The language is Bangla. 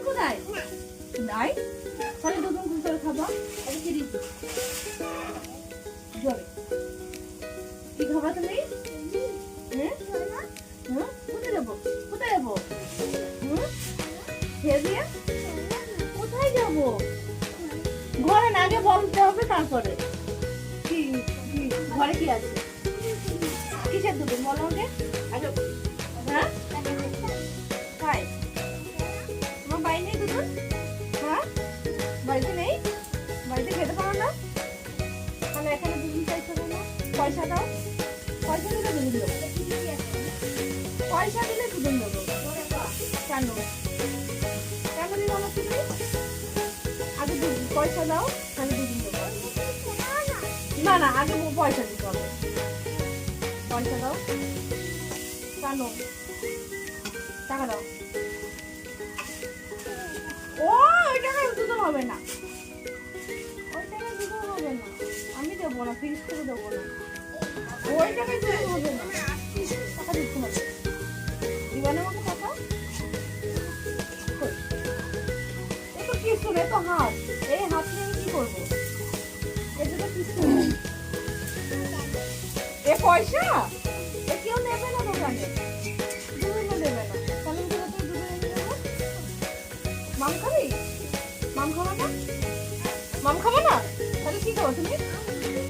কোথায়? নাই? তাহলে দুধন কি করে খাবা? এটা কি দিচ্ছি? জলে। কি খাবা তুমি? হ্যাঁ? হ্যাঁ? কোথায় যাবো? কোথায় যাবো? হুম? খেয়ে দিয়ে? কোথায় যাবো? ঘরে না, আগে বলতে হবে তারপরে। কি কি ঘরে কি আছে? কিসের দুধ বলো আগে? আগে হ্যাঁ? তাই? তোমার বাড়ি নেই দুধ? হ্যাঁ? বাড়িতে নেই? বাড়িতে খেতে পারো না? তাহলে এখানে দুদিন চাইছো কেন? পয়সা দাও। পয়সা দিলে দুদিন দেবো। পয়সা দিলে দুদিন দেবো। কেন? কেন দিবো না তুমি? আগে পয়সা দাও, তাহলে দুদিন দেবো। না না, আগে পয়সা দিতে হবে। পয়সা দাও। কেন? টাকা দাও। ও, ওই টাকায় দুধ হবে না। ওই টাকায় দুধ হবে না। আমি দেবো না, ফিক্স করে দেবো না। ওই টাকায় দুধ হবে না। টাকা দিতে হবে। দিবা না আমাকে টাকা? এ তো কিছু না, এ তো হাত। এই হাত নিয়ে আমি কি করবো? এটা তো কিছু না। এ পয়সা? এ কেউ নেবে না দোকানে। দুদিনও দেবে না। তাহলে আমি কোথা থেকে দুধ এনে দেবো? মাম খাবি? মাম খাবো না? মাম খাবো না? তাহলে কি খাবো তুমি?